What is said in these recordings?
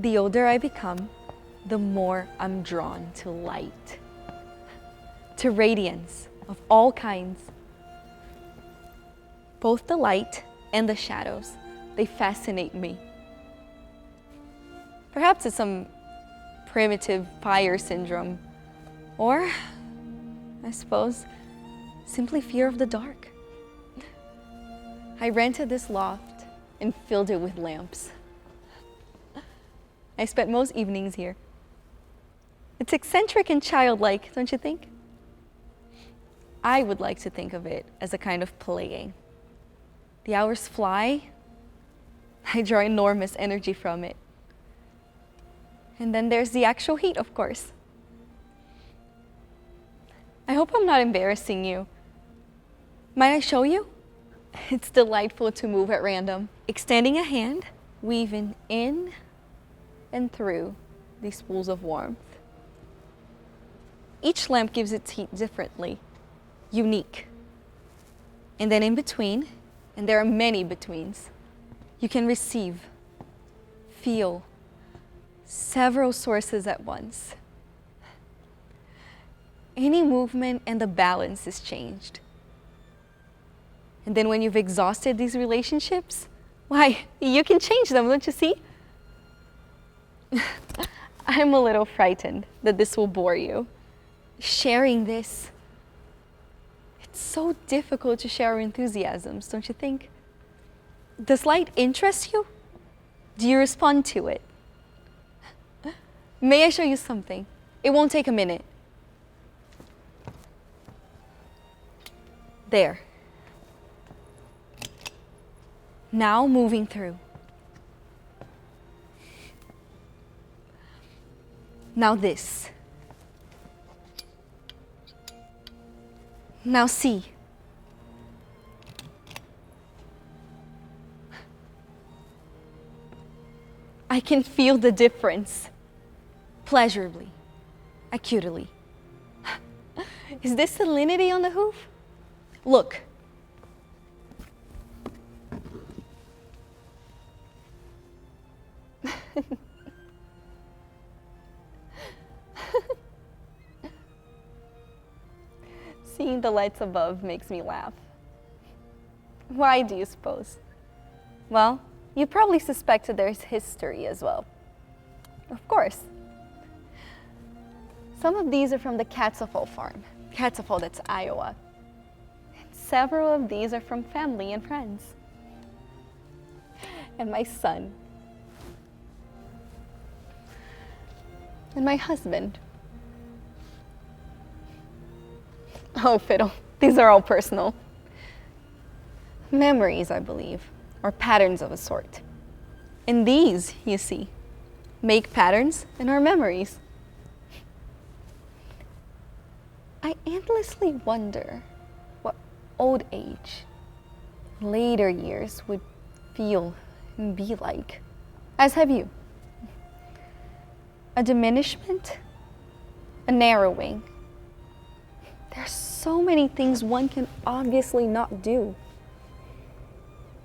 The older I become, the more I'm drawn to light, to radiance of all kinds. Both the light and the shadows, they fascinate me. Perhaps it's some primitive fire syndrome, or, I suppose, simply fear of the dark. I rented this loft and filled it with lamps. I spent most evenings here. It's eccentric and childlike, don't you think? I would like to think of it as a kind of playing. The hours fly. I draw enormous energy from it. And then there's the actual heat, of course. I hope I'm not embarrassing you. Might I show you? It's delightful to move at random, extending a hand, weaving in and through these pools of warmth. Each lamp gives its heat differently, unique. And then in between, and there are many betweens, you can receive, feel several sources at once. Any movement and the balance is changed. And then when you've exhausted these relationships, why, you can change them, don't you see? I'm a little frightened that this will bore you. Sharing this, it's so difficult to share our enthusiasms, don't you think? Does light interest you? Do you respond to it? May I show you something? It won't take a minute. There. Now moving through. Now this. Now see. I can feel the difference. Pleasurably, acutely. Is this salinity on the hoof? Look. Seeing the lights above makes me laugh. Why do you suppose? Well, you probably suspected there's history as well. Of course. Some of these are from the Katzafol farm. Katzafol, that's Iowa. And several of these are from family and friends. And my son. And my husband. Oh, fiddle. These are all personal. Memories, I believe, or patterns of a sort. And these, you see, make patterns in our memories. I endlessly wonder what old age, later years would feel and be like, as have you. A diminishment, a narrowing. There's so many things one can obviously not do.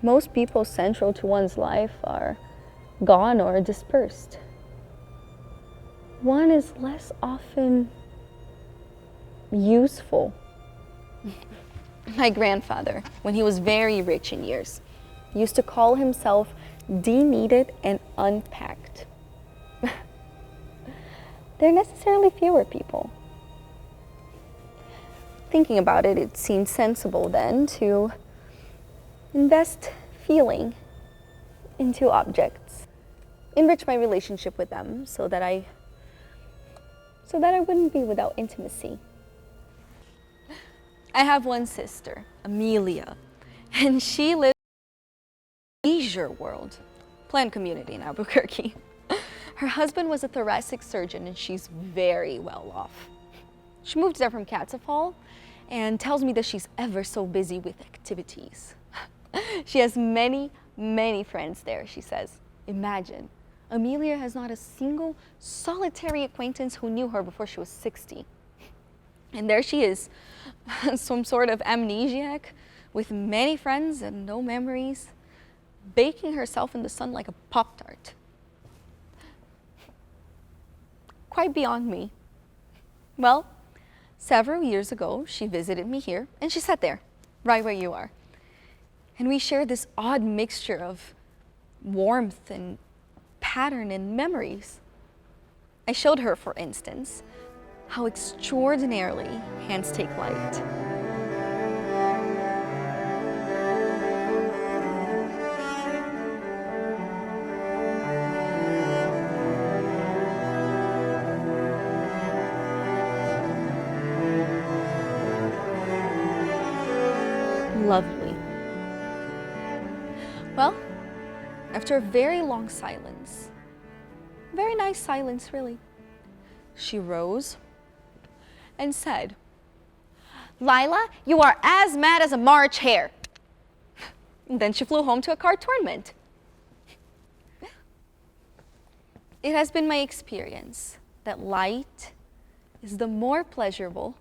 Most people central to one's life are gone or dispersed. One is less often useful. My grandfather, when he was very rich in years, used to call himself de-needed and unpacked. There are necessarily fewer people. Thinking about it, it seemed sensible then to invest feeling into objects, enrich my relationship with them so that I wouldn't be without intimacy. I have one sister, Amelia, and she lives in the leisure world, planned community in Albuquerque. Her husband was a thoracic surgeon and she's very well off. She moved there from Katzafol and tells me that she's ever so busy with activities. She has many, many friends there, she says. Imagine, Amelia has not a single solitary acquaintance who knew her before she was 60. And there she is, some sort of amnesiac with many friends and no memories, baking herself in the sun like a Pop-Tart. quite beyond me. Well, several years ago, she visited me here, and she sat there, right where you are. And we shared this odd mixture of warmth and pattern and memories. I showed her, for instance, how extraordinarily hands take light. Lovely. Well, after a very long silence, very nice silence really, she rose and said, "Lila, you are as mad as a March hare." And then she flew home to a card tournament. It has been my experience that light is the more pleasurable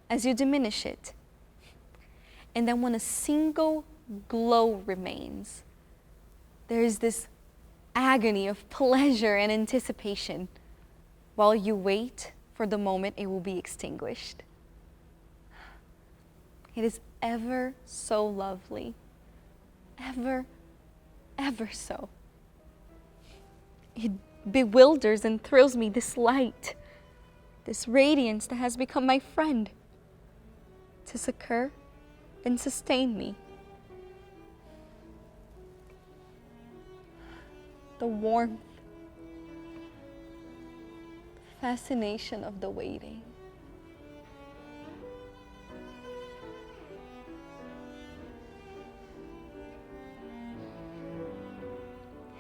as you diminish it. And then when a single glow remains, there is this agony of pleasure and anticipation while you wait for the moment it will be extinguished. It is ever so lovely, ever, ever so. It bewilders and thrills me, this light, this radiance that has become my friend, to succor and sustain me. The warmth, fascination of the waiting.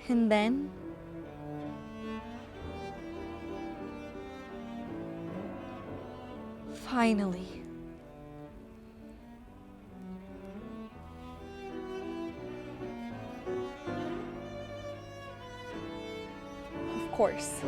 And then, finally, of course,